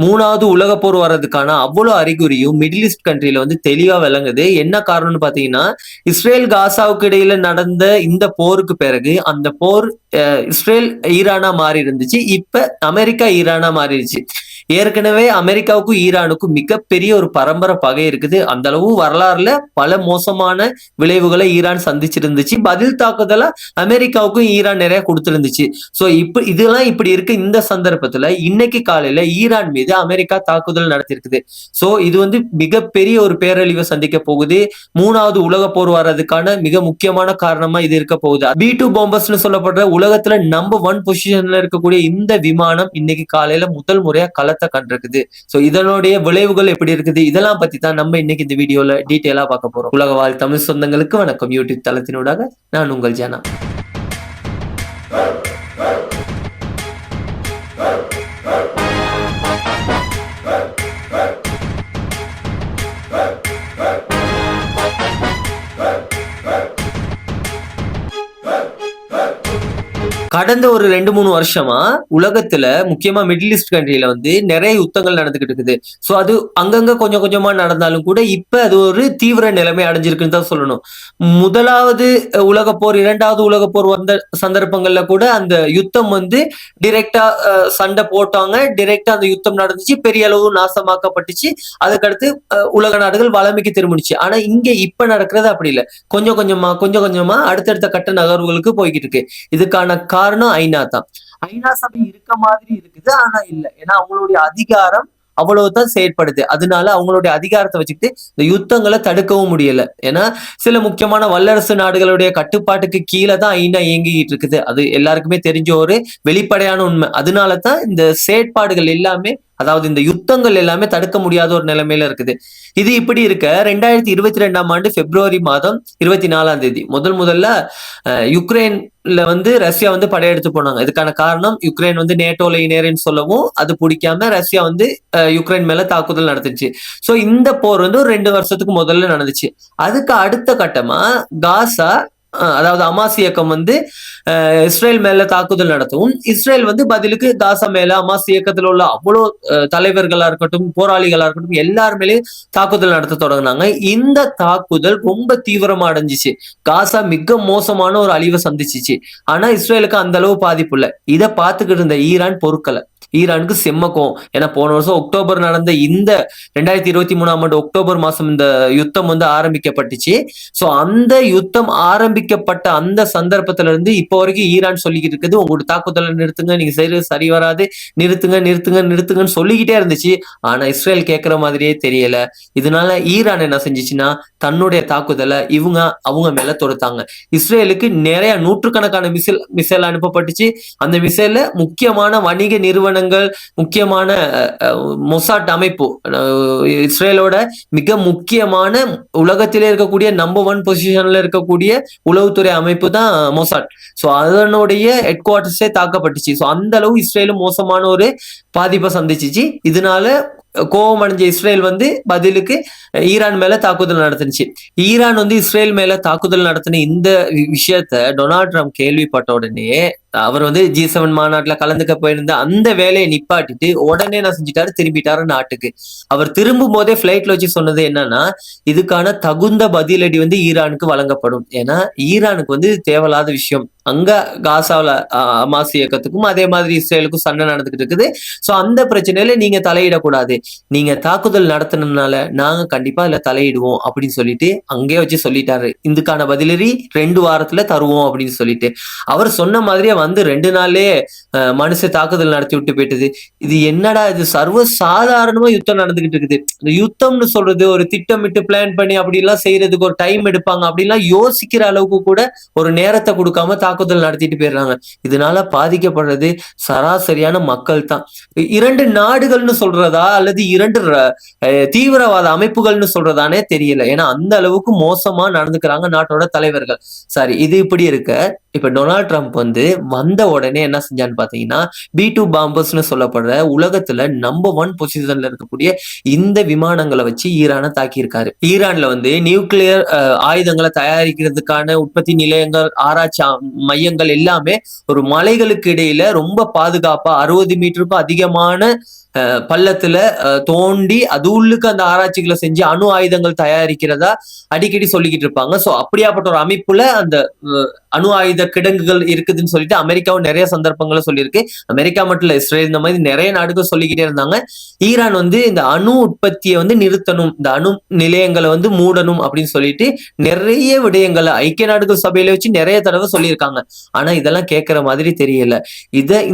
மூணாவது உலக போர் வர்றதுக்கான அவ்வளவு அறிகுறியும் மிடில் ஈஸ்ட் கண்ட்ரில வந்து தெளிவா விளங்குது. என்ன காரணம்னு பாத்தீங்கன்னா, இஸ்ரேல் காசாவுக்கு இடையில நடந்த இந்த போருக்கு பிறகு அந்த போர் இஸ்ரேல் ஈரானா மாறி இருந்துச்சு. இப்ப அமெரிக்கா ஈரானா மாறிடுச்சு. ஏற்கனவே அமெரிக்காவுக்கும் ஈரானுக்கும் மிகப்பெரிய ஒரு பரம்பரை பகை இருக்குது. அந்த அளவு வரலாறுல பல மோசமான விளைவுகளை ஈரான் சந்திச்சிருந்துச்சு. பதில் தாக்குதலா அமெரிக்காவுக்கும் ஈரான் நிறைய கொடுத்திருந்துச்சு. சோ இதெல்லாம் இப்படி இருக்கு. இந்த சந்தர்ப்பத்துல இன்னைக்கு காலையில ஈரான் மீது அமெரிக்கா தாக்குதல் நடத்திருக்குது. சோ இது வந்து மிகப்பெரிய ஒரு பேரழிவை சந்திக்க போகுது. மூணாவது உலக போர் வர்றதுக்கான மிக முக்கியமான காரணமா இது இருக்க போகுது. B2 பாம்பர்ஸ்னு சொல்லப்படுற உலகத்துல நம்பர் 1 பொசிஷன்ல இருக்கக்கூடிய இந்த விமானம் இன்னைக்கு காலையில முதல் முறையா களத்தை கண்டிருக்குது. சோ இதனுடைய விளைவுகள் எப்படி இருக்குது, இதெல்லாம் பத்தி தான் நம்ம இன்னைக்கு இந்த வீடியோல டீட்டெயிலா பார்க்க போறோம். உலக வாழ் தமிழ் சொந்தங்களுக்கு வணக்கம். யூடியூப் தளத்தினூடாக நான் உங்கள் ஜனா. கடந்த ஒரு 2-3 வருஷமா உலகத்துல முக்கியமா மிடில் ஈஸ்ட் கண்ட்ரில வந்து நிறைய யுத்தங்கள் நடந்துகிட்டு இருக்குது. சோ அது அங்கங்க கொஞ்சம் கொஞ்சமா நடந்தாலும் கூட இப்ப அது ஒரு தீவிர நிலைமை அடைஞ்சிருக்குன்னு தான் சொல்லணும். முதலாவது உலக போர், இரண்டாவது உலக போர் வந்த சந்தர்ப்பங்கள்ல கூட அந்த யுத்தம் வந்து டிரெக்டா சண்டை போட்டாங்க. டிரெக்டா அந்த யுத்தம் நடந்துச்சு, பெரிய அளவு நாசமாக்கப்பட்டுச்சு. அதுக்கடுத்து உலக நாடுகள் வளமைக்கு திரும்பிடுச்சு. ஆனா இங்க இப்ப நடக்கிறது அப்படி இல்லை. கொஞ்சம் கொஞ்சமா அடுத்தடுத்த கட்ட நகர்வுகளுக்கு போய்கிட்டு இருக்கு. இதுக்கான காரணம் ஐநா தான். ஐநா சபை இருக்க மாதிரி இருக்குது, ஆனா இல்ல. ஏன்னா அவங்களுடைய அதிகாரம் அவ்வளவுதான் செயற்படுது. அதனால அவங்களுடைய அதிகாரத்தை வச்சுக்கிட்டு இந்த யுத்தங்களை தடுக்கவும் முடியல. ஏன்னா சில முக்கியமான வல்லரசு நாடுகளுடைய கட்டுப்பாட்டுக்கு கீழே தான் ஐநா இயங்கிட்டு இருக்குது. அது எல்லாருக்குமே தெரிஞ்ச ஒரு வெளிப்படையான உண்மை. அதனாலதான் இந்த செயற்பாடுகள் எல்லாமே, அதாவது இந்த யுத்தங்கள் எல்லாமே தடுக்க முடியாத ஒரு நிலைமையில இருக்குது. இது இப்படி இருக்க 2022ஆம் ஆண்டு பிப்ரவரி மாதம் 24ஆம் தேதி முதல்ல யுக்ரைன்ல வந்து ரஷ்யா வந்து படையெடுத்து போனாங்க. இதுக்கான காரணம், யுக்ரைன் வந்து நேட்டோல இணையர்னு சொல்லவும் அது பிடிக்காம ரஷ்யா வந்து யுக்ரைன் மேல தாக்குதல் நடந்துச்சு. சோ இந்த போர் வந்து ஒரு 2 வருஷத்துக்கு முதல்ல நடந்துச்சு. அதுக்கு அடுத்த கட்டமா காசா, அதாவது அமாஸ் இயக்கம் வந்து இஸ்ரேல் மேல தாக்குதல் நடத்தவும், இஸ்ரேல் வந்து பதிலுக்கு காசா மேல அமாஸ் இயக்கத்தில் உள்ள அவ்வளோ தலைவர்களா இருக்கட்டும், போராளிகளா இருக்கட்டும், எல்லார் மேலேயும் தாக்குதல் நடத்த தொடங்கினாங்க. இந்த தாக்குதல் ரொம்ப தீவிரமா அடைஞ்சிச்சு. காசா மிக மோசமான ஒரு அழிவை சந்திச்சிச்சு. ஆனா இஸ்ரேலுக்கு அந்த அளவு பாதிப்பு இல்லை. இதை பார்த்துக்கிட்டு இருந்த ஈரான் பொறுக்கல. ஈரானுக்கு செம்மக்கும். ஏன்னா போன வருஷம் அக்டோபர் நடந்த இந்த 2023ஆம் ஆண்டு அக்டோபர் மாசம் இந்த யுத்தம் வந்து ஆரம்பிக்கப்பட்டுச்சு. சோ அந்த யுத்தம் ஆரம்பிக்கப்பட்ட அந்த சந்தர்ப்பத்துல இருந்து இப்போ வரைக்கும் ஈரான் சொல்லிக்கிட்டு இருக்குது, உங்களோட தாக்குதலை நிறுத்துங்க, நீங்க செய்யறது சரி வராது, நிறுத்துங்கன்னு சொல்லிக்கிட்டே இருந்துச்சு. ஆனா இஸ்ரேல் கேட்கிற மாதிரியே தெரியல. இதனால ஈரான் என்ன செஞ்சிச்சுன்னா தன்னுடைய தாக்குதலை அவங்க மேல தொடுத்தாங்க. இஸ்ரேலுக்கு நிறைய நூற்றுக்கணக்கான மிசைல் அனுப்பப்பட்டுச்சு. அந்த மிசைல முக்கியமான வணிக நிறுவனங்கள், முக்கியமான மொசாட் அமைப்பு, இஸ்ரேலோட மிக முக்கியமான உலகத்திலே இருக்கக்கூடிய நம்பர் 1 பொசிஷன்ல இருக்கக்கூடிய உளவுத்துறை அமைப்பு தான் மொசாட். சோ அதனுடைய ஹெட் குவார்டர்ஸே தாக்கப்பட்டுச்சு. சோ அந்த அளவு இஸ்ரேலும் மோசமான ஒரு பாதிப்பை சந்திச்சிச்சு. இதனால கோபம் அடைஞ்ச இஸ்ரேல் வந்து பதிலுக்கு ஈரான் மேல தாக்குதல் நடத்துச்சு. ஈரான் வந்து இஸ்ரேல் மேல தாக்குதல் நடத்தின இந்த விஷயத்த டொனால்ட் ட்ரம்ப் கேள்விப்பட்ட உடனே அவர் வந்து G7 மாநாட்டுல கலந்துக்க போயிருந்த அந்த வேலையை நிப்பாட்டிட்டு உடனே என்ன செஞ்சிட்டாரு, திரும்பிட்டாரு நாட்டுக்கு. அவர் திரும்பும் போதே பிளைட்ல வச்சு சொன்னது என்னன்னா, இதுக்கான தகுந்த பதிலடி வந்து ஈரானுக்கு வழங்கப்படும். ஏன்னா ஈரானுக்கு வந்து தேவையில்லாத விஷயம். அங்க காசாவில் அமாஸ் இயக்கத்துக்கும் அதே மாதிரி இஸ்ரேலுக்கும் சண்டை நடந்துகிட்டு இருக்குது. சோ அந்த பிரச்சனையில நீங்க தலையிடக்கூடாது. நீங்க தாக்குதல் நடத்தினதுனால நாங்க கண்டிப்பா இதுல தலையிடுவோம் அப்படின்னு சொல்லிட்டு அங்கேயே வச்சு சொல்லிட்டாரு. இதுக்கான பதிலடி 2 வாரத்துல தருவோம் அப்படின்னு சொல்லிட்டு. அவர் சொன்ன மாதிரியே வந்து 2 நாள்லயே மனுஷ தாக்குதல் நடத்தி விட்டு போயிட்டது. இது என்னடா, இது சர்வ சாதாரணமா யுத்தம் நடந்துகிட்டு இருக்குது. இந்த யுத்தம்னு சொல்றது ஒரு திட்டமிட்டு பிளான் பண்ணி அப்படி எல்லாம் செய்யறதுக்கு ஒரு டைம் எடுப்பாங்க அப்படின்லாம் யோசிக்கிற அளவுக்கு கூட ஒரு நேரத்தை கொடுக்காம தாக்குதல் நடத்திட்டு போயிடுறாங்க. இதனால பாதிக்கப்படுறது சராசரியான மக்கள் தான். 2 நாடுகள்னு சொல்றதா அல்லது 2 தீவிரவாத அமைப்புகள்னு சொல்றதானே தெரியல. ஏன்னா அந்த அளவுக்கு மோசமா நடந்துக்கிறாங்க நாட்டோட தலைவர்கள். சரி, இது இப்படி இருக்க இப்ப டொனால்ட் ட்ரம்ப் வந்து வந்த உடனே என்ன செஞ்சான்னு பாத்தீங்கன்னா, B2 பாம்பர்ஸ்னு சொல்லப்படுற உலகத்துல நம்பர் 1 பொசிஷன்ல இருக்கக்கூடிய இந்த விமானங்களை வச்சு ஈரானை தாக்கியிருக்காரு. ஈரான்ல வந்து நியூக்ளியர் ஆயுதங்களை தயாரிக்கிறதுக்கான உற்பத்தி நிலையங்கள், ஆராய்ச்சி மையங்கள் எல்லாமே ஒரு மலைகளுக்கு இடையில ரொம்ப பாதுகாப்பா 60 மீட்டருக்கும் அதிகமான பள்ளத்துல தோண்டி அது உள்ளுக்கு அந்த ஆராய்ச்சிகளை செஞ்சு அணு ஆயுதங்கள் தயாரிக்கிறதா அடிக்கடி சொல்லிக்கிட்டு இருப்பாங்க. சோ அப்படியாப்பட்ட ஒரு அமைப்புல அந்த அணு ஆயுத கிடங்குகள் இருக்குதுன்னு சொல்லிட்டு அமெரிக்காவும் நிறைய சந்தர்ப்பங்களை சொல்லியிருக்கு. அமெரிக்கா மட்டும் இல்ல, இஸ்ரேல் இந்த மாதிரி நிறைய நாடுகள் சொல்லிக்கிட்டே இருந்தாங்க. ஈரான் இந்த அணு உற்பத்தியை நிறுத்தணும், இந்த அணு நிலையங்களை மூடணும் அப்படின்னு சொல்லிட்டு நிறைய விடயங்களை ஐக்கிய நாடுகள் சபையில வச்சு நிறைய தடவை சொல்லியிருக்காங்க. ஆனா இதெல்லாம் கேட்கிற மாதிரி தெரியல.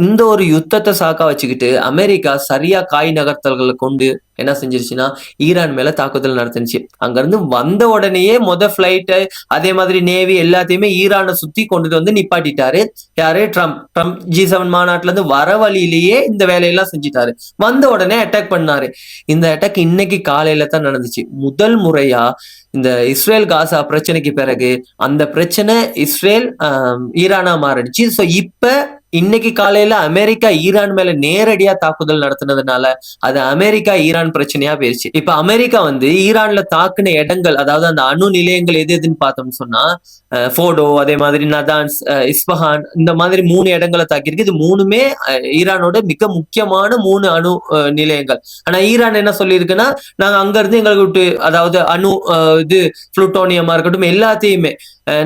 இந்த ஒரு யுத்தத்தை சாக்கா வச்சுக்கிட்டு அமெரிக்கா சரியா காய் நகர்த்தல்களை கொண்டு என்ன செஞ்சிருச்சுன்னா ஈரான் மேல தாக்குதல் நடத்துச்சு. அங்க இருந்து வந்த உடனேயே பிளைட், அதே மாதிரி நேவி எல்லாத்தையுமே ஈரானை சுத்தி கொண்டுட்டு நிப்பாட்டிட்டாரு. யாரு? ட்ரம்ப் G7 மாநாட்டுல இருந்து வர வழியிலேயே இந்த வேலையெல்லாம் செஞ்சிட்டாரு. வந்த உடனே அட்டாக் பண்ணாரு. இந்த அட்டாக் இன்னைக்கு காலையில தான் நடந்துச்சு. முதல் முறையா இந்த இஸ்ரேல் காசா பிரச்சனைக்கு பிறகு அந்த பிரச்சனை இஸ்ரேல் ஈரானா மாறிடுச்சு. சோ இப்ப இன்னைக்கு காலையில அமெரிக்கா ஈரான் மேல நேரடியா தாக்குதல் நடத்தினதுனால அது அமெரிக்கா ஈரான் பிரச்சனையா போயிருச்சு. இப்ப அமெரிக்கா ஈரான்ல தாக்குன இடங்கள், அதாவது அந்த அணு நிலையங்கள் எது எதுன்னு பார்த்தோம்னு சொன்னா போடோ, அதே மாதிரி நதான்ஸ், இஸ்பஹான், இந்த மாதிரி 3 இடங்களை தாக்கியிருக்கு. இது 3மே ஈரானோட மிக முக்கியமான 3 அணு நிலையங்கள். ஆனா ஈரான் என்ன சொல்லியிருக்குன்னா, நாங்க அங்க இருந்து எங்களுக்கு விட்டு, அதாவது அணு இது புளூட்டோனியமா இருக்கட்டும் எல்லாத்தையுமே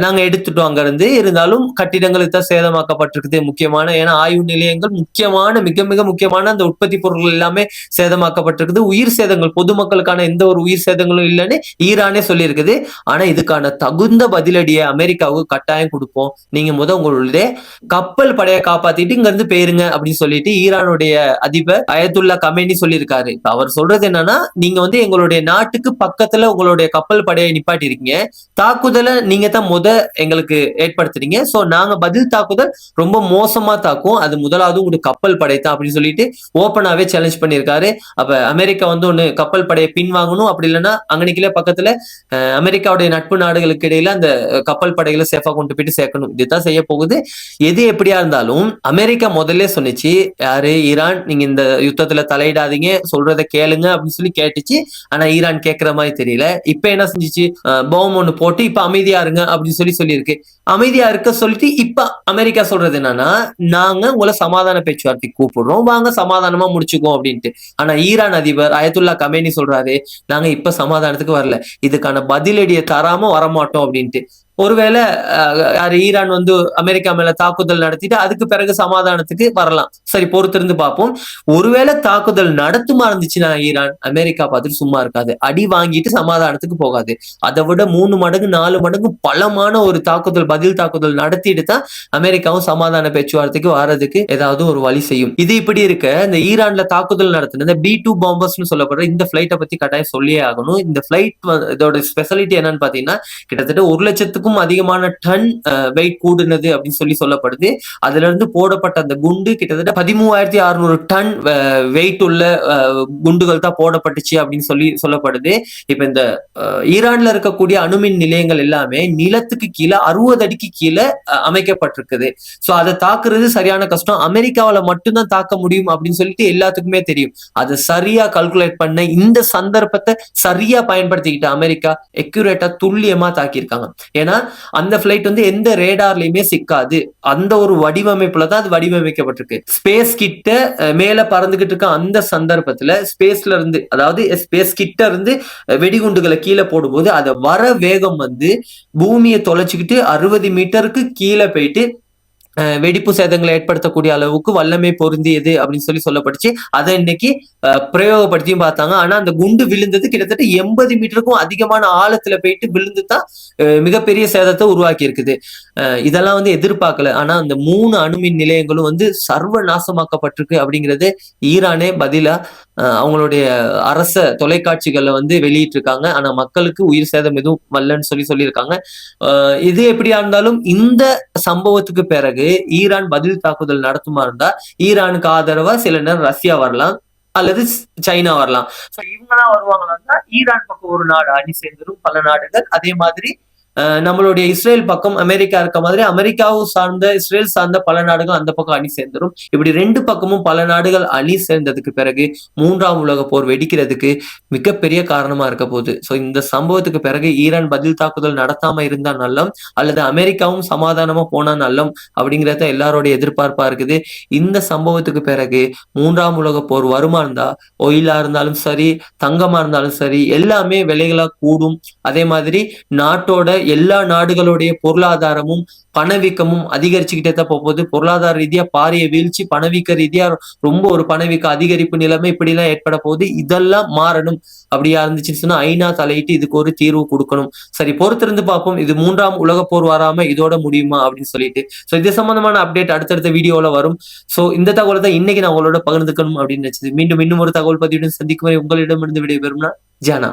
நாங்க எடுத்துட்டோம் அங்க இருந்து. இருந்தாலும் கட்டிடங்களுக்கு தான் சேதமாக்கப்பட்டிருக்குது முக்கியமான, ஏன்னா ஆய்வு நிலையங்கள் முக்கியமான, மிக மிக முக்கியமான அந்த உற்பத்தி பொருட்கள் எல்லாமே சேதமாக்கப்பட்டிருக்குது. உயிர் சேதங்கள், பொதுமக்களுக்கான எந்த ஒரு உயிர் சேதங்களும் இல்லைன்னு ஈரானே சொல்லியிருக்குது. ஆனா இதுக்கான தகுந்த பதிலடியை அமெரிக்காவுக்கு கட்டாயம் கொடுப்போம், நீங்க உங்களுடைய கப்பல் படையை காப்பாத்திட்டு இங்க இருந்து போயிருங்க அப்படின்னு சொல்லிட்டு ஈரானுடைய அதிபர் அயத்துல்லா கமேனி சொல்லியிருக்காரு. இப்ப அவர் சொல்றது என்னன்னா, நீங்க எங்களுடைய நாட்டுக்கு பக்கத்துல உங்களுடைய கப்பல் படையை நிப்பாட்டி இருக்கீங்க, தாக்குதலை நீங்க தான் எங்களுக்கு ஏற்படுத்துறீங்க. சோ நாங்க பதில் தாக்குதல் ரொம்ப மோசமா தாக்கும், அது முதலாவது உங்களுக்கு கப்பல் படை தான் அப்படின்னு சொல்லிட்டு ஓப்பனாவே சேலஞ்ச் பண்ணியிருக்காரு. அப்ப அமெரிக்கா ஒண்ணு கப்பல் படையை பின்வாங்கணும், அப்படி இல்லைன்னா அங்கனைக்குள்ள பக்கத்துல அமெரிக்காவுடைய நட்பு நாடுகளுக்கு இடையில அந்த கப்பல் படைகளை சேஃபா கொண்டு போயிட்டு சேர்க்கணும். இதுதான் செய்ய போகுது. எது எப்படியா இருந்தாலும் அமெரிக்கா முதல்ல சொன்னிச்சு, யாரு? ஈரான், நீங்க இந்த யுத்தத்துல தலையிடாதீங்க, சொல்றதை கேளுங்க அப்படின்னு சொல்லி கேட்டுச்சு. ஆனா ஈரான் கேட்கிற மாதிரி தெரியல. இப்ப என்ன செஞ்சிச்சு? பாம் ஒண்ணு போட்டு இப்ப அமைதியா இருங்க அப்படின்னு சொல்லியிருக்கு. அமைதியா இருக்க சொல்லிட்டு இப்ப அமெரிக்கா சொல்றது என்னன்னா, நாங்க உங்களை சமாதான பேச்சுவார்த்தைக்கு கூப்பிடுறோம், வாங்க சமாதானமா முடிச்சுக்கோ அப்படின்ட்டு. ஆனா ஈரான் அதிபர் அயத்துல்லா கமேனி சொல்றாரு, நாங்க இப்ப சமாதானத்துக்கு வரல, இதுக்கான பதிலடியை தராம வரமாட்டோம் அப்படின்ட்டு. ஒருவேளை ஈரான் அமெரிக்கா மேல தாக்குதல் நடத்திட்டு அதுக்கு பிறகு சமாதானத்துக்கு வரலாம். சரி, பொறுத்திருந்து பார்ப்போம். ஒருவேளை தாக்குதல் நடத்துமா இருந்துச்சுன்னா ஈரான், அமெரிக்கா பார்த்துட்டு சும்மா இருக்காது, அடி வாங்கிட்டு சமாதானத்துக்கு போகாது. அதை விட 3 மடங்கு 4 மடங்கு பலமான ஒரு தாக்குதல், பதில் தாக்குதல் நடத்திட்டு தான் அமெரிக்காவும் சமாதான பேச்சுவார்த்தைக்கு வர்றதுக்கு ஏதாவது ஒரு வழி செய்யும். இது இப்படி இருக்க, இந்த ஈரான்ல தாக்குதல் நடத்தின இந்த B2 பாம்பர்ஸ்னு சொல்லப்படுற இந்த பிளைட்டை பத்தி கட்டாயம் சொல்லியே ஆகணும். இந்த பிளைட் இதோட ஸ்பெஷாலிட்டி என்னன்னு பாத்தீங்கன்னா, கிட்டத்தட்ட 1,00,000க்கும் அதிகமான டன் வெயிட் கூடுனது அப்படின்னு சொல்லப்படுது. அதுல இருந்து போடப்பட்ட அந்த குண்டு கிட்டத்தட்ட 13,600 டன் வெயிட் உள்ள குண்டுகள் தான் போடப்பட்டுச்சு அப்படின்னு சொல்லப்படுது. இப்ப இந்த ஈரான்ல இருக்கக்கூடிய அணுமின் நிலையங்கள் எல்லாமே நிலத்துக்கு கீழே 60 அடிக்கு கீழே அமைக்கப்பட்டிருக்குது. சோ அதை தாக்குறது சரியான கஷ்டம், அமெரிக்காவில மட்டும்தான் தாக்க முடியும் அப்படின்னு சொல்லிட்டு எல்லாத்துக்குமே தெரியும். அதை சரியா கால்குலேட் பண்ண, இந்த சந்தர்ப்பத்தை சரியா பயன்படுத்திக்கிட்ட அமெரிக்கா எக்யூரேட்டா துல்லியமா தாக்கியிருக்காங்க. ஏன்னா அந்த பிளைட் எந்த ரேடார்லயுமே சிக்காது, அந்த ஒரு வடிவமைப்புல தான் அது வடிவமைக்கப்பட்டிருக்கு. ஸ்பேஸ் கிட்ட மேல பறந்துகிட்டு இருக்க அந்த சந்தர்ப்பத்துல ஸ்பேஸ்ல இருந்து, அதாவது ஸ்பேஸ் கிட்ட இருந்து வெடிகுண்டுகளை கீழே போடும்போது அதை வர வேகம் பூமியை தொலைச்சுக்கிட்டு 60 மீட்டருக்கு கீழே போயிட்டு வெடிப்பு சேதங்களை ஏற்படுத்தக்கூடிய அளவுக்கு வல்லமை பொருந்தியது அப்படின்னு சொல்லப்பட்டுச்சு. அதை இன்னைக்கு பிரயோகப்படுத்தியும் பார்த்தாங்க. ஆனா அந்த குண்டு விழுந்தது கிட்டத்தட்ட 80 மீட்டருக்கும் அதிகமான ஆழத்துல போயிட்டு விழுந்து தான் மிகப்பெரிய சேதத்தை உருவாக்கி இருக்குது. இதெல்லாம் எதிர்பார்க்கல. ஆனா அந்த 3 அணுமின் நிலையங்களும் சர்வ நாசமாக்கப்பட்டிருக்கு அப்படிங்கிறது ஈரானே பதிலா அவங்களுடைய அரச தொலைக்காட்சிகள்ல வெளியிட்டு இருக்காங்க. ஆனா மக்களுக்கு உயிர் சேதம் எதுவும் வரலன்னு சொல்லியிருக்காங்க. இது எப்படியா இருந்தாலும் இந்த சம்பவத்துக்கு பிறகு ஈரான் பதில் தாக்குதல் நடத்துமா இருந்தா ஈரானுக்கு ஆதரவா சில நேரம் ரஷ்யா வரலாம் அல்லது சைனா வரலாம். இவங்கெல்லாம் வருவாங்களா, ஈரான் பக்கம் ஒரு நாடு அணி சேர்ந்துடும், பல நாடுகள். அதே மாதிரி நம்மளுடைய இஸ்ரேல் பக்கம் அமெரிக்கா இருக்க மாதிரி அமெரிக்காவும் சார்ந்த இஸ்ரேல் சார்ந்த பல நாடுகள் அந்த பக்கம் அணி சேர்ந்துரும். இப்படி 2 பக்கமும் பல நாடுகள் அணி சேர்ந்ததுக்கு பிறகு 3ஆம் உலகப் போர் வெடிக்கிறதுக்கு மிகப்பெரிய காரணமா இருக்க போகுது. ஸோ இந்த சம்பவத்துக்கு பிறகு ஈரான் பதில் தாக்குதல் நடத்தாம இருந்தா நல்லம், அல்லது அமெரிக்காவும் சமாதானமா போனா நல்லம் அப்படிங்கிறத எல்லாருடைய எதிர்பார்ப்பா இருக்குது. இந்த சம்பவத்துக்கு பிறகு 3ஆம் உலகப் போர் வருமா இருந்தா, ஆயிலா இருந்தாலும் சரி, தங்கமா இருந்தாலும் சரி, எல்லாமே விலைகளா கூடும். அதே மாதிரி நாட்டோட எல்லா நாடுகளுடைய பொருளாதாரமும் பணவீக்கமும் அதிகரிச்சுக்கிட்டே தான் போகுது. பொருளாதார ரீதியா பாரிய வீழ்ச்சி, பணவீக்க ரீதியா ரொம்ப ஒரு பணவீக்க அதிகரிப்பு நிலைமை இப்படி எல்லாம் ஏற்பட போகுது. இதெல்லாம் மாறணும். அப்படியா இருந்துச்சுன்னு சொன்னா ஐநா தலையிட்டு இதுக்கு ஒரு தீர்வு கொடுக்கணும். சரி, பொறுத்திருந்து பார்ப்போம். இது 3ஆம் உலகப் போர் வராம இதோட முடியுமா அப்படின்னு சொல்லிட்டு. சோ இது சம்பந்தமான அப்டேட் அடுத்தடுத்த வீடியோல வரும். சோ இந்த தகவலை தான் இன்னைக்கு நான் உங்களோட பகிர்ந்துக்கணும் அப்படின்னு நினைச்சது. மீண்டும் இன்னும் ஒரு தகவல் பதிவுடன் சந்திக்கும் வரை உங்களிடமிருந்து விடைபெறும் நான் ஜானா.